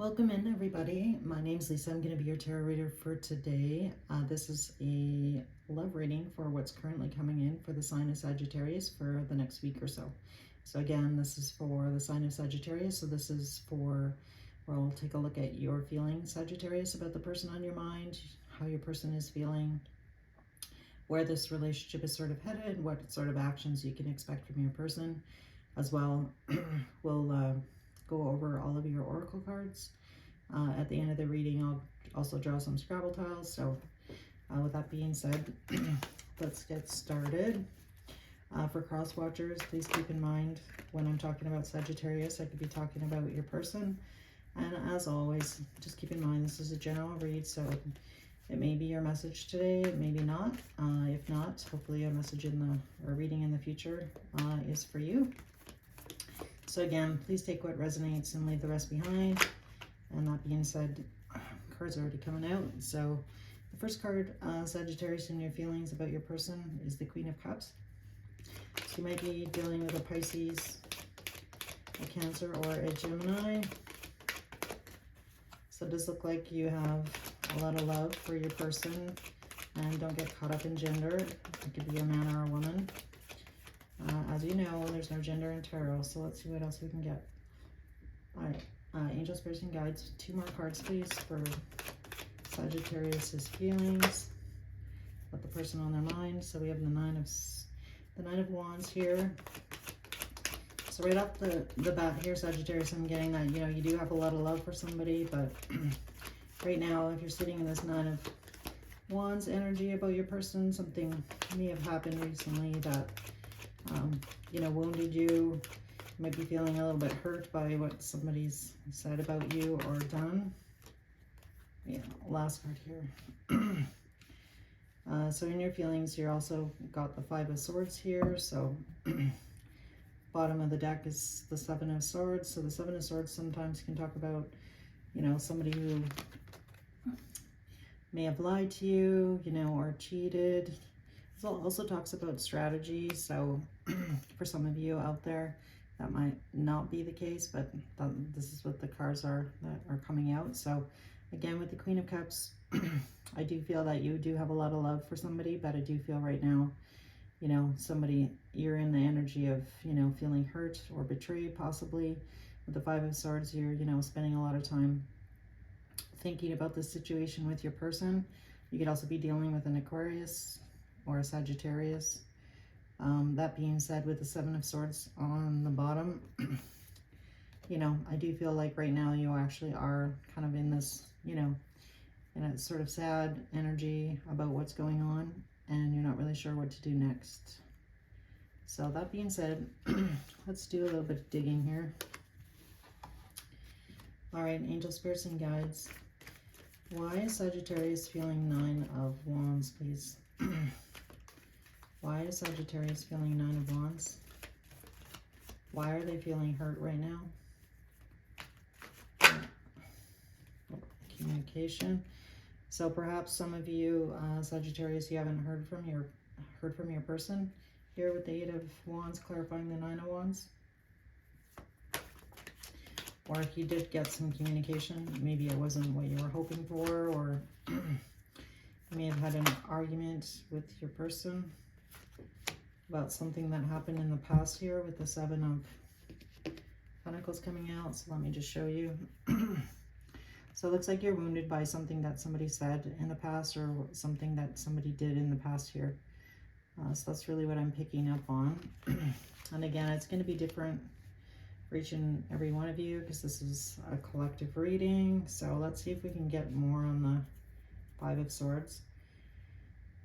Welcome in, everybody. My name's Lisa. I'm going to be your tarot reader for today. This is a love reading for what's currently coming in for the sign of Sagittarius for the next week or so. So again, this is for the sign of Sagittarius. So this is for, we'll take a look at your feelings, Sagittarius, about the person on your mind, how your person is feeling, where this relationship is sort of headed, what sort of actions you can expect from your person as well. We'll go over all of your oracle cards. At the end of the reading, I'll also draw some Scrabble tiles. So with that being said, let's get started. For cross watchers, please keep in mind when I'm talking about Sagittarius, I could be talking about your person. And as always, just keep in mind this is a general read, so it may be your message today, it may be not. If not, hopefully a message in the reading in the future is for you. So again, please take what resonates and leave the rest behind. And that being said, cards are already coming out. So the first card, Sagittarius, and your feelings about your person is the Queen of Cups. So you might be dealing with a Pisces, a Cancer, or a Gemini. So it does look like you have a lot of love for your person, and don't get caught up in gender. It could be a man or a woman. As you know, there's no gender in tarot, so let's see what else we can get. All right, Angel, Spirits, and Guides. 2 more cards, please, for Sagittarius's feelings, what the person on their mind. So we have the Nine of Wands here. So right off the bat here, Sagittarius, I'm getting that, you know, you do have a lot of love for somebody, but right now, if you're sitting in this Nine of Wands energy about your person, something may have happened recently that you know, wounded you. You might be feeling a little bit hurt by what somebody's said about you or done. Yeah, last card here. So in your feelings, you're also got the Five of Swords here. So bottom of the deck is the Seven of Swords. So the Seven of Swords sometimes can talk about, you know, somebody who may have lied to you, you know, or cheated. It also talks about strategy. So for some of you out there, that might not be the case, but this is what the cards are that are coming out. So again, with the Queen of Cups, I do feel that you do have a lot of love for somebody, but I do feel right now, you know, somebody, you're in the energy of, you know, feeling hurt or betrayed possibly. With the Five of Swords, you're, you know, spending a lot of time thinking about this situation with your person. You could also be dealing with an Aquarius or a Sagittarius. That being said, with the Seven of Swords on the bottom, you know, I do feel like right now you actually are kind of in this, you know, in a sort of sad energy about what's going on, and you're not really sure what to do next. So that being said, let's do a little bit of digging here. All right, Angel, Spirits, and Guides. Why is Sagittarius feeling Nine of Wands, please? Why is Sagittarius feeling Nine of Wands? Why are they feeling hurt right now? Communication. So perhaps some of you, Sagittarius, you haven't heard from your person here with the Eight of Wands, clarifying the Nine of Wands. Or if you did get some communication, maybe it wasn't what you were hoping for, or you may have had an argument with your person about something that happened in the past here with the Seven of Pentacles coming out. So let me just show you. So it looks like you're wounded by something that somebody said in the past, or something that somebody did in the past here. So that's really what I'm picking up on. And again, it's going to be different for each and every one of you, because this is a collective reading. So let's see if we can get more on the Five of Swords.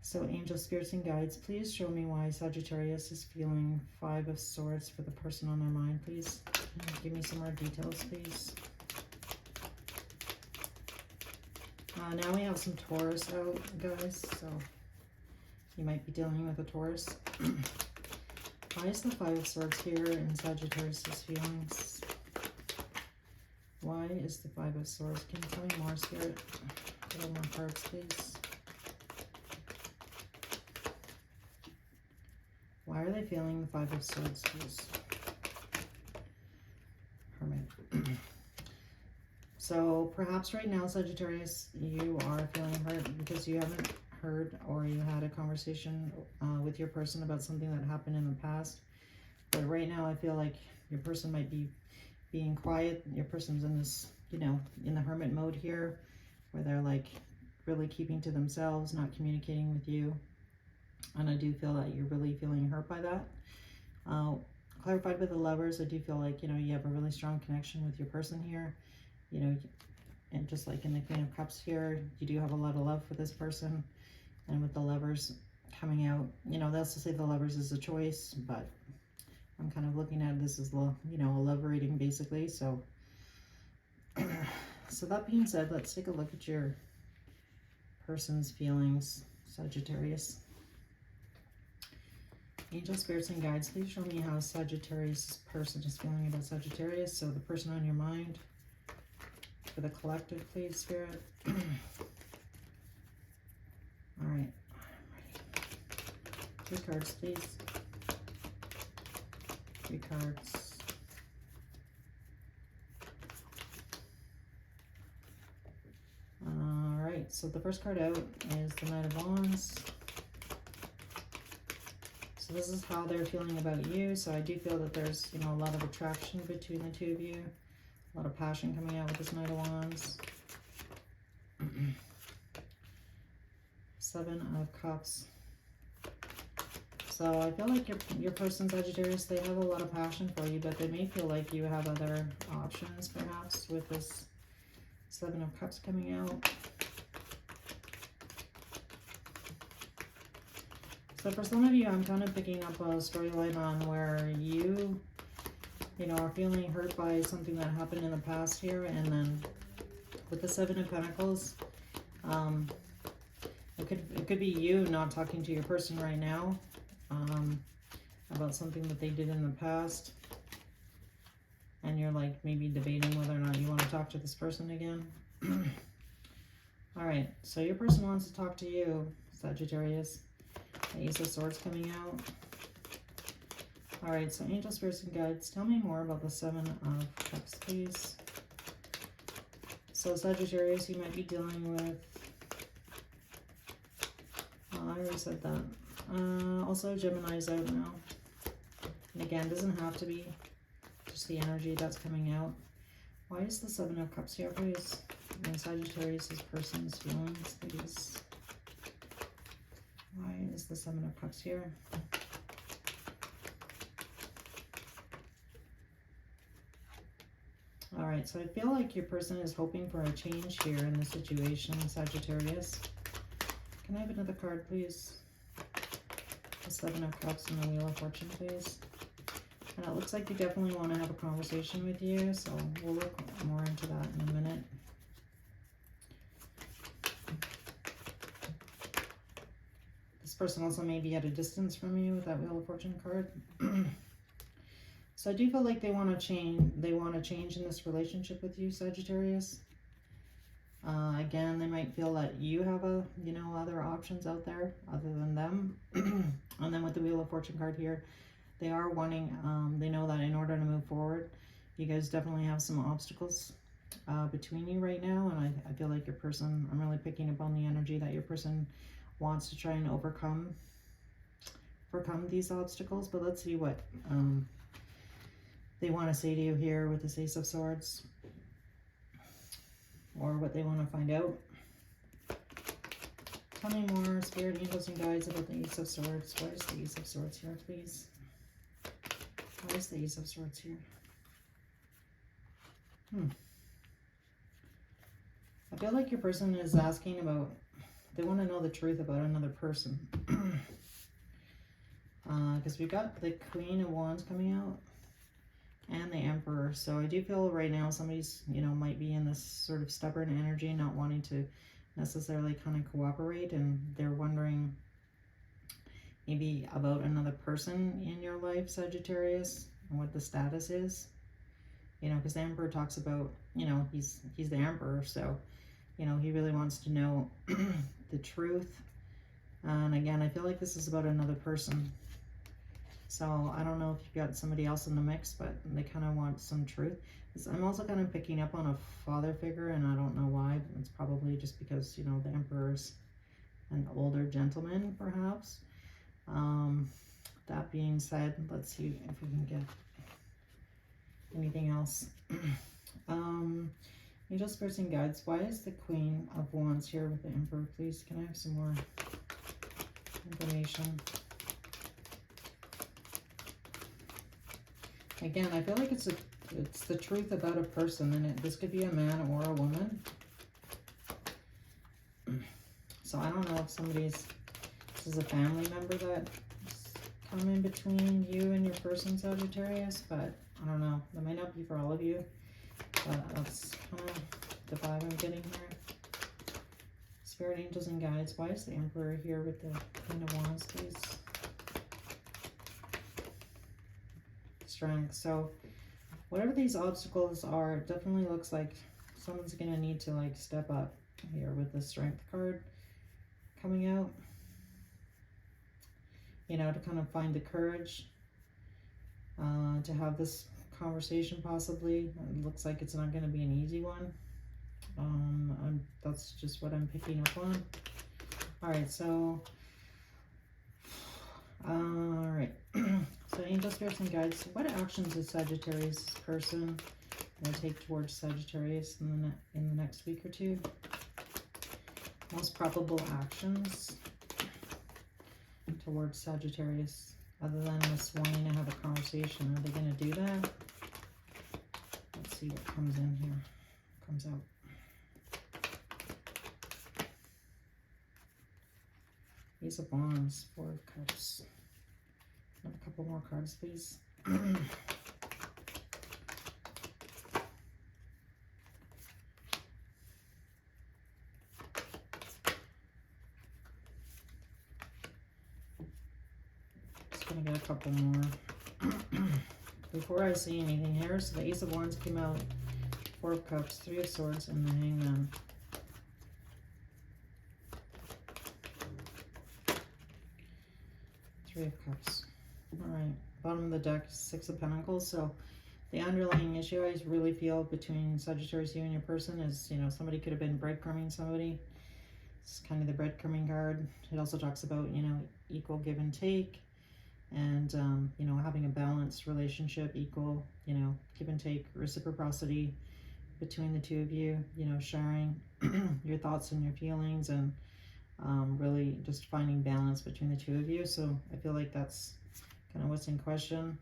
So Angel, Spirits, and Guides, please show me why Sagittarius is feeling Five of Swords for the person on their mind, please. Give me some more details, please. Now we have some Taurus out, guys, so you might be dealing with a Taurus. Why is the Five of Swords here in Sagittarius' feelings? Why is the Five of Swords? Can you tell me more, Spirit? A little more cards, please. Why are they feeling the Five of Swords, please? Hermit. So perhaps right now, Sagittarius, you are feeling hurt because you haven't heard or you had a conversation with your person about something that happened in the past. But right now, I feel like your person might be being quiet. Your person's in this, you know, in the hermit mode here, where they're like really keeping to themselves, not communicating with you. And I do feel that you're really feeling hurt by that. Clarified with the Lovers, I do feel like, you know, you have a really strong connection with your person here. You know, and just like in the Queen of Cups here, you do have a lot of love for this person. And with the Lovers coming out, you know, they'll also say the Lovers is a choice, but I'm kind of looking at this as, you know, a love reading basically. So, so that being said, let's take a look at your person's feelings, Sagittarius. Angel, spirits, and guides, please show me how Sagittarius person is feeling about Sagittarius. So the person on your mind. For the collective, please, Spirit. All right. Ready. 3 cards, please. 3 cards. All right. So the first card out is the Knight of Wands. So this is how they're feeling about you. So I do feel that there's, you know, a lot of attraction between the two of you. A lot of passion coming out with this Knight of Wands. 7 of Cups. So I feel like your person, Sagittarius, they have a lot of passion for you, but they may feel like you have other options perhaps with this 7 of Cups coming out. So for some of you, I'm kind of picking up a storyline on where you know, are feeling hurt by something that happened in the past here. And then with the 7 of Pentacles, it could be you not talking to your person right now about something that they did in the past. And you're like maybe debating whether or not you want to talk to this person again. All right, so your person wants to talk to you, Sagittarius. The Ace of Swords coming out. All right, so angel, spirits, and guides, tell me more about the 7 of Cups, please. So Sagittarius, you might be dealing with, I already said that. Also, Gemini's out now. And again, doesn't have to be, just the energy that's coming out. Why is the 7 of Cups here, please? And Sagittarius' person's feelings, please. Why is the 7 of Cups here? All right, so I feel like your person is hoping for a change here in the situation, Sagittarius. Can I have another card, please? The 7 of Cups and the Wheel of Fortune, please. And it looks like they definitely want to have a conversation with you, so we'll look more into that in a minute. This person also may be at a distance from you with that Wheel of Fortune card. So I do feel like they want to change. They want to change in this relationship with you, Sagittarius. Again, they might feel that you have other options out there other than them. And then with the Wheel of Fortune card here, they are wanting. They know that in order to move forward, you guys definitely have some obstacles between you right now. And I feel like your person. I'm really picking up on the energy that your person wants to try and overcome these obstacles. But let's see what they want to say to you here with this Ace of Swords, or what they want to find out. Tell me more, Spirit, Angels, and Guides, about the Ace of Swords. Why is the Ace of Swords here, please? Why is the Ace of Swords here? I feel like your person is asking about, they want to know the truth about another person. Because we've got the Queen of Wands coming out and the Emperor. So I do feel right now somebody's, might be in this sort of stubborn energy, not wanting to necessarily kind of cooperate, and they're wondering maybe about another person in your life, Sagittarius, and what the status is. Because the Emperor talks about, he's the Emperor, so, he really wants to know the truth. And again, I feel like this is about another person. So I don't know if you've got somebody else in the mix, but they kind of want some truth. I'm also kind of picking up on a father figure, and I don't know why. It's probably just because, you know, the Emperor's an older gentleman, perhaps. That being said, let's see if we can get anything else. Angel, spirits, and guides. Why is the Queen of Wands here with the Emperor? Please, can I have some more information? Again, I feel like it's the truth about a person, and this could be a man or a woman. So I don't know if this is a family member that's come in between you and your person, Sagittarius, but I don't know. That might not be for all of you, but that's kind of the vibe I'm getting here. Spirit, angels, and guides. Why is the Emperor here with the Queen of Wands, please? Strength. So whatever these obstacles are, it definitely looks like someone's going to need to like step up here with the Strength card coming out. You know, to kind of find the courage to have this conversation possibly. It looks like it's not going to be an easy one. That's just what I'm picking up on. All right, so all right. So angel, spirits, and guides. What actions is Sagittarius person going to take towards Sagittarius in the next week or two? Most probable actions towards Sagittarius, other than this wanting to have a conversation. Are they going to do that? Let's see what comes in here, comes out. Ace of Wands, Four of Cups. Have a couple more cards, please. Just gonna get a couple more before I see anything here. So the Ace of Wands came out, Four of Cups, Three of Swords, and the Hangman. Three of Cups. All right, bottom of the deck, Six of Pentacles. So the underlying issue I really feel between Sagittarius, you and your person is, you know, somebody could have been breadcrumbing somebody. It's kind of the breadcrumbing card. It also talks about, you know, equal give and take, and you know, having a balanced relationship, equal, you know, give and take, reciprocity between the two of you, you know, sharing your thoughts and your feelings, and really just finding balance between the two of you. So I feel like that's kind of what's in question.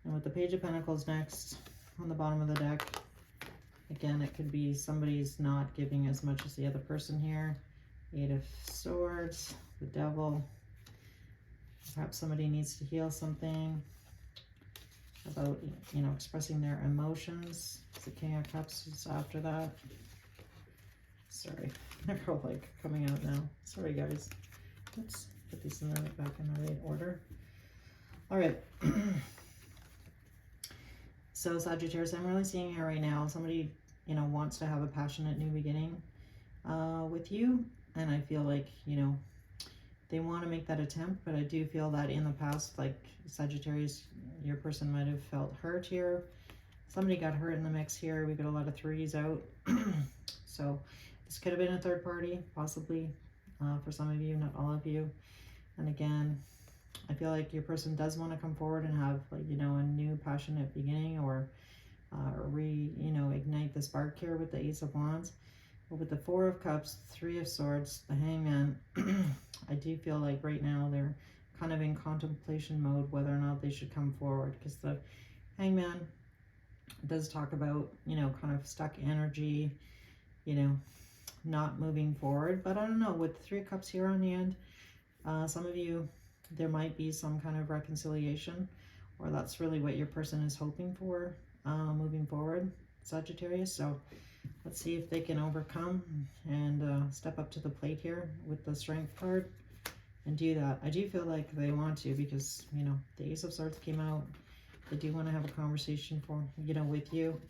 And with the Page of Pentacles next on the bottom of the deck, again, it could be somebody's not giving as much as the other person here. Eight of Swords, the Devil. Perhaps somebody needs to heal something about, you know, expressing their emotions. The King of Cups is after that. Sorry, they're all like coming out now. Sorry, guys. Let's put these in back in the right order. All right. So Sagittarius, I'm really seeing here right now, somebody, you know, wants to have a passionate new beginning with you. And I feel like, you know, they want to make that attempt, but I do feel that in the past, like Sagittarius, your person might have felt hurt here. Somebody got hurt in the mix here. We got a lot of threes out. So this could have been a third party, possibly, for some of you, not all of you. And again, I feel like your person does want to come forward and have, like, you know, a new passionate beginning, or you know, ignite the spark here with the Ace of Wands. But with the Four of Cups, Three of Swords, the Hangman, I do feel like right now they're kind of in contemplation mode whether or not they should come forward, because the Hangman does talk about, you know, kind of stuck energy, you know, not moving forward. But I don't know, with Three of Cups here on the end, some of you, there might be some kind of reconciliation, or that's really what your person is hoping for moving forward, Sagittarius. So let's see if they can overcome and step up to the plate here with the Strength card and do that. I do feel like they want to, because, you know, the Ace of Swords came out. They do want to have a conversation for, you know, with you.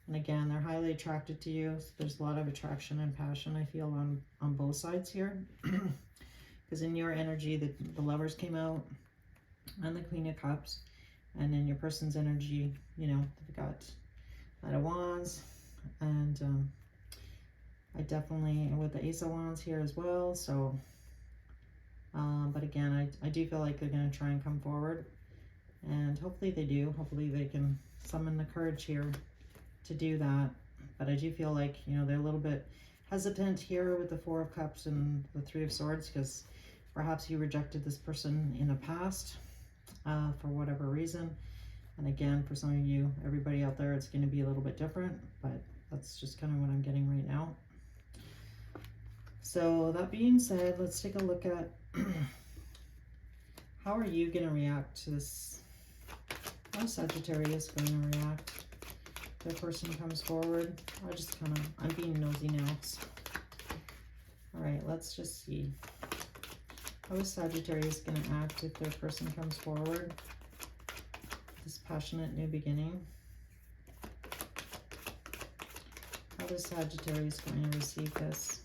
And again, they're highly attracted to you. So there's a lot of attraction and passion, I feel, on both sides here. Because in your energy, the Lovers came out. and the Queen of Cups. And in your person's energy, you know, they've got Knight of Wands, and I definitely, with the Ace of Wands here as well. So, but again, I do feel like they're going to try and come forward, and hopefully they do. Hopefully they can summon the courage here to do that. But I do feel like, you know, they're a little bit hesitant here with the Four of Cups and the Three of Swords, because perhaps you rejected this person in the past for whatever reason. And again, for some of you, everybody out there, it's going to be a little bit different, but that's just kind of what I'm getting right now. So that being said, let's take a look at how are you going to react to this? How is Sagittarius going to react? The person comes forward. I'm being nosy now. All right, let's just see. How is Sagittarius going to act if their person comes forward? This passionate new beginning. How is Sagittarius going to receive this?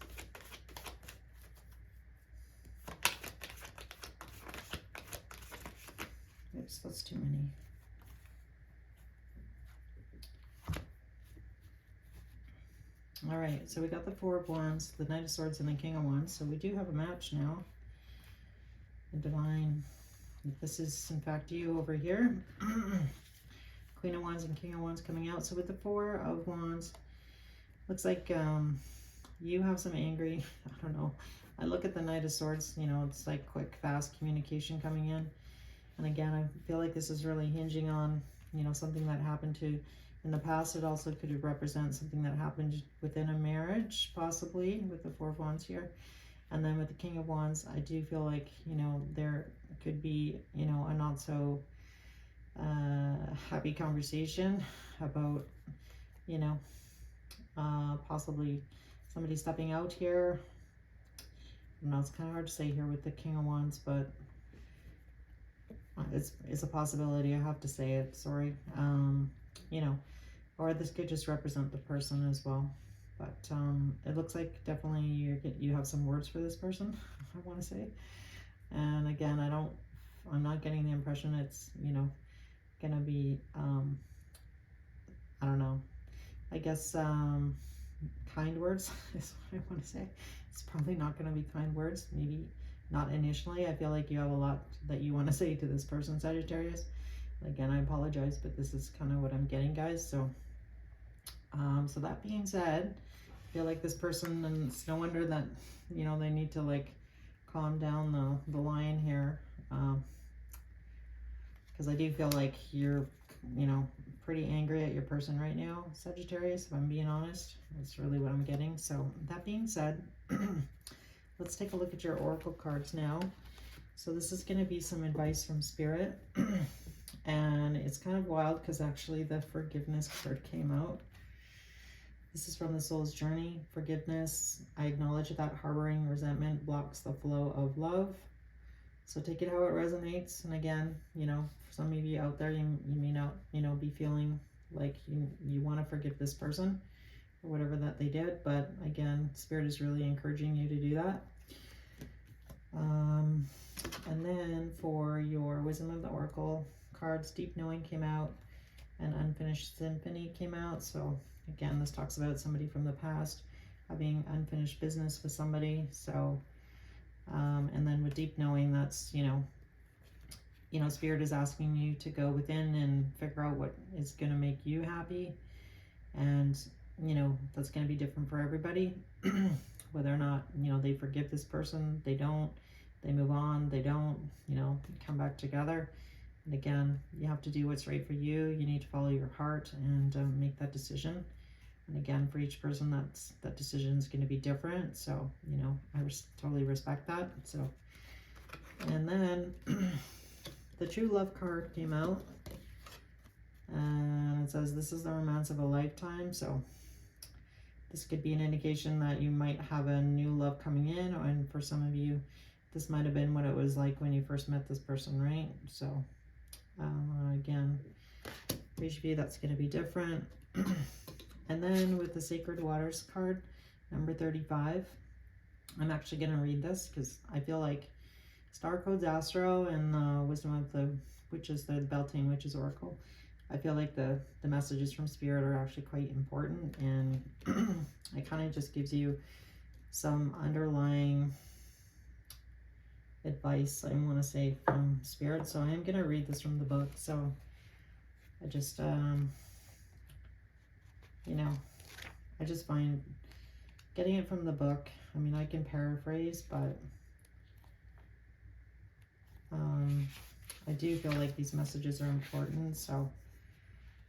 Oops, that's too many. All right, so we got the Four of Wands, the Knight of Swords, and the King of Wands. So we do have a match now. The Divine. This is, in fact, you over here. Queen of Wands and King of Wands coming out. So with the Four of Wands, looks like you have some angry, I don't know. I look at the Knight of Swords, you know, it's like quick, fast communication coming in. And again, I feel like this is really hinging on, you know, something that happened to in the past. It also could represent something that happened within a marriage, possibly, with the Four of Wands here. And then with the King of Wands, I do feel like, you know, there could be, you know, a not so happy conversation about, you know, possibly somebody stepping out here. I know it's kind of hard to say here with the King of Wands, but it's a possibility. I have to say it. Sorry. You know, or this could just represent the person as well. But it looks like definitely you have some words for this person, I want to say. And again, I'm not getting the impression it's, you know, gonna be, I don't know, I guess kind words is what I want to say. It's probably not going to be kind words, maybe not initially. I feel like you have a lot that you want to say to this person, Sagittarius. Again, I apologize, but this is kind of what I'm getting, guys. So so that being said, I feel like this person, and it's no wonder that, you know, they need to like calm down the lion here, because I do feel like you're, you know, pretty angry at your person right now, Sagittarius, if I'm being honest. That's really what I'm getting. So that being said, let's take a look at your oracle cards now. So this is going to be some advice from Spirit. And it's kind of wild because actually the forgiveness card came out. This is from the Soul's Journey. Forgiveness. I acknowledge that harboring resentment blocks the flow of love. So take it how it resonates. And again, you know, for some of you out there, you may not, you know, be feeling like you want to forgive this person or whatever that they did. But again, Spirit is really encouraging you to do that. And then for your Wisdom of the Oracle cards, Deep Knowing came out and Unfinished Symphony came out. So again, this talks about somebody from the past having unfinished business with somebody. So and then with Deep Knowing, that's, you know, Spirit is asking you to go within and figure out what is going to make you happy. And, you know, that's going to be different for everybody. Whether or not, you know, they forgive this person, they don't, they move on, they don't, you know, come back together. And again, you have to do what's right for you. You need to follow your heart and make that decision. And again, for each person, that decision is going to be different. So, you know, I totally respect that. So, and then the True Love card came out. And it says, this is the romance of a lifetime. So this could be an indication that you might have a new love coming in. And for some of you, this might have been what it was like when you first met this person, right? So, again, for each of you, that's going to be different. And then with the Sacred Waters card, number 35, I'm actually going to read this because I feel like Star Codes Astro and the Wisdom of the Witches, the Beltane Witches Oracle. I feel like the messages from Spirit are actually quite important, and it kind of just gives you some underlying advice, I want to say, from Spirit. So I am going to read this from the book. So I just, you know, I just find getting it from the book, I mean, I can paraphrase, but I do feel like these messages are important. So,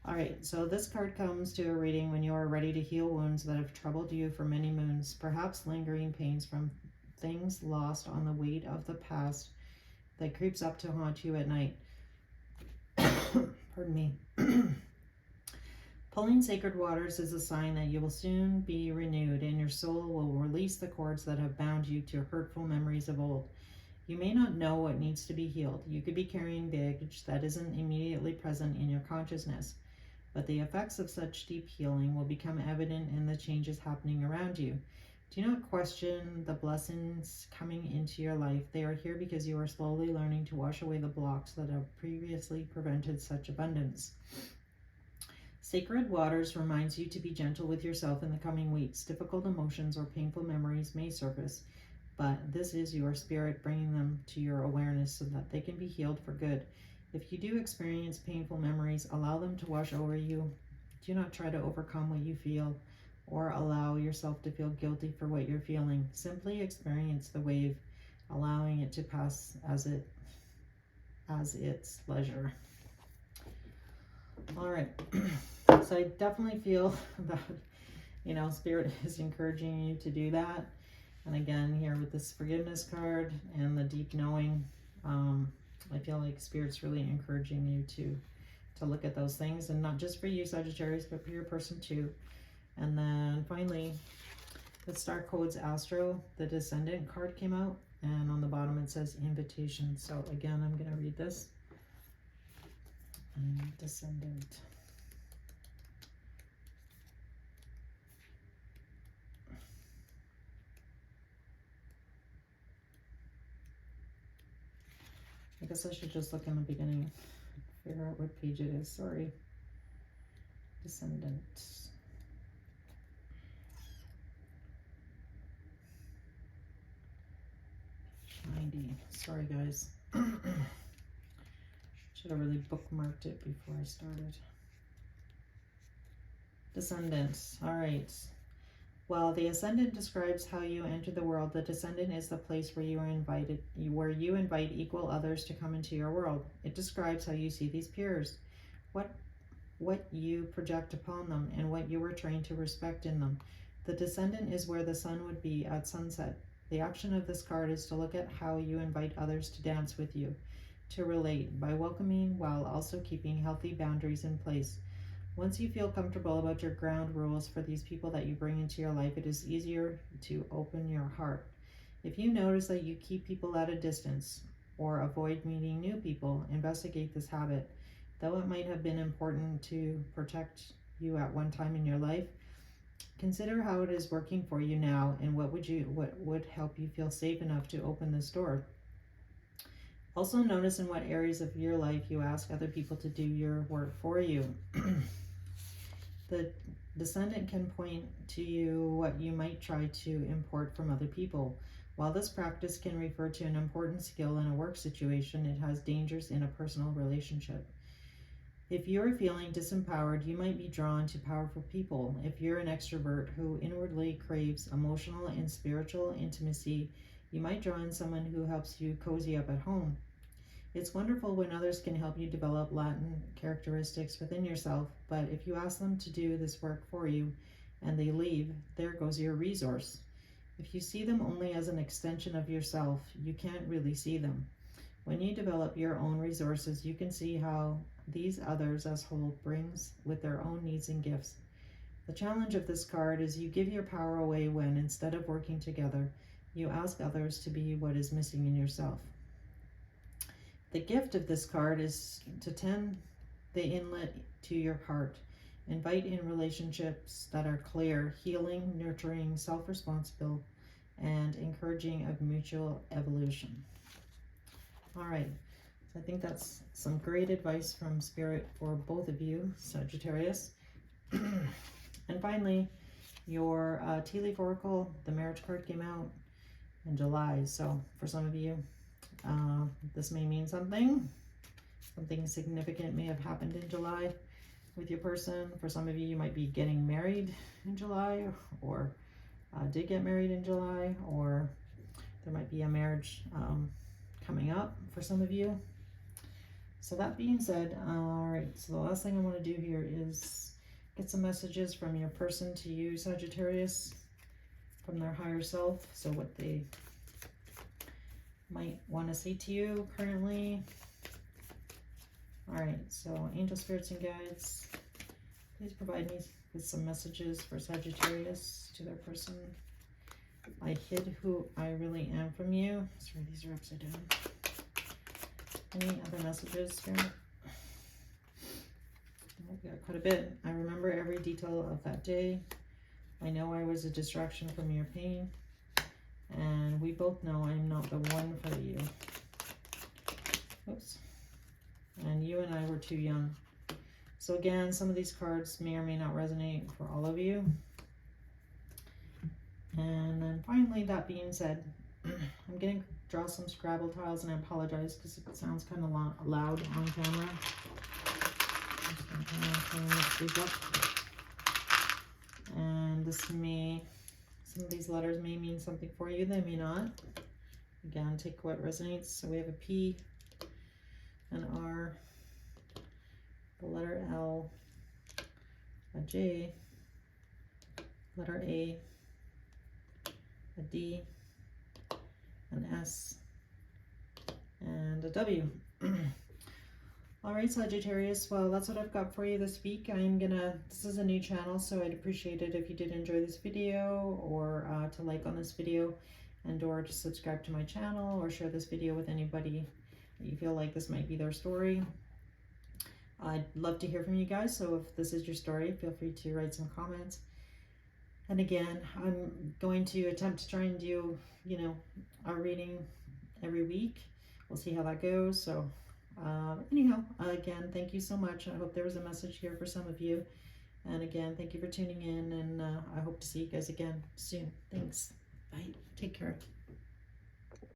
all right, so this card comes to a reading when you are ready to heal wounds that have troubled you for many moons, perhaps lingering pains from things lost on the weight of the past that creeps up to haunt you at night. Pardon me. Pulling sacred waters is a sign that you will soon be renewed and your soul will release the cords that have bound you to hurtful memories of old. You may not know what needs to be healed. You could be carrying baggage that isn't immediately present in your consciousness, but the effects of such deep healing will become evident in the changes happening around you. Do not question the blessings coming into your life. They are here because you are slowly learning to wash away the blocks that have previously prevented such abundance. Sacred Waters reminds you to be gentle with yourself in the coming weeks. Difficult emotions or painful memories may surface, but this is your spirit bringing them to your awareness so that they can be healed for good. If you do experience painful memories, allow them to wash over you. Do not try to overcome what you feel or allow yourself to feel guilty for what you're feeling. Simply experience the wave, allowing it to pass as its leisure. All right. So I definitely feel that, you know, Spirit is encouraging you to do that. And again, here with this forgiveness card and the deep knowing, I feel like Spirit's really encouraging you to look at those things, and not just for you, Sagittarius, but for your person too. And then finally, the Star Codes Astro, the Descendant card came out, and on the bottom it says invitation. So again, I'm going to read this. And Descendant. I guess I should just look in the beginning, figure out what page it is. Sorry. Descendant. 90. Sorry, guys. Should have really bookmarked it before I started. Descendants. All right. While the Ascendant describes how you enter the world, the Descendant is the place where you invite equal others to come into your world. It describes how you see these peers, what you project upon them, and what you were trained to respect in them. The Descendant is where the sun would be at sunset. The action of this card is to look at how you invite others to dance with you, to relate by welcoming while also keeping healthy boundaries in place. Once you feel comfortable about your ground rules for these people that you bring into your life, it is easier to open your heart. If you notice that you keep people at a distance or avoid meeting new people, investigate this habit. Though it might have been important to protect you at one time in your life, consider how it is working for you now and what would help you feel safe enough to open this door. Also notice in what areas of your life you ask other people to do your work for you. The Descendant can point to you what you might try to import from other people. While this practice can refer to an important skill in a work situation, it has dangers in a personal relationship. If you're feeling disempowered, you might be drawn to powerful people. If you're an extrovert who inwardly craves emotional and spiritual intimacy, you might draw in someone who helps you cozy up at home. It's wonderful when others can help you develop latent characteristics within yourself, but if you ask them to do this work for you and they leave, there goes your resource. If you see them only as an extension of yourself, you can't really see them. When you develop your own resources, you can see how these others as whole brings with their own needs and gifts. The challenge of this card is you give your power away when, instead of working together, you ask others to be what is missing in yourself. The gift of this card is to tend the inlet to your heart. Invite in relationships that are clear, healing, nurturing, self-responsible, and encouraging of mutual evolution. All right. So I think that's some great advice from Spirit for both of you, Sagittarius. And finally, your tea leaf oracle, the marriage card came out in July. So for some of you, this may mean something. Something significant may have happened in July with your person. For some of you, you might be getting married in July, or did get married in July, or there might be a marriage coming up for some of you. So that being said, all right, so the last thing I want to do here is get some messages from your person to you, Sagittarius, from their higher self. So what they might want to say to you currently. All right, so angel spirits and guides, please provide me with some messages for Sagittarius to their person. I hid who I really am from you. Sorry, these are upside down. Any other messages here? We got quite a bit. I remember every detail of that day. I know I was a distraction from your pain. And we both know I'm not the one for you. Oops. And you and I were too young. So again, some of these cards may or may not resonate for all of you. And then finally, that being said, I'm going to draw some Scrabble tiles, and I apologize because it sounds kind of loud on camera. I'm just going to turn these up. And this may, some of these letters may mean something for you, they may not. Again, take what resonates. So we have a P, an R, the letter L, a J, letter A, a D, an S, and a W. All right, Sagittarius, well, that's what I've got for you this week. This is a new channel, so I'd appreciate it if you did enjoy this video, or to like on this video, and or to subscribe to my channel, or share this video with anybody that you feel like this might be their story. I'd love to hear from you guys, so if this is your story, feel free to write some comments. And again, I'm going to attempt to try and do, a reading every week. We'll see how that goes. So anyhow, again, thank you so much. I hope there was a message here for some of you. And again, thank you for tuning in, and I hope to see you guys again soon. Thanks. Bye. Take care.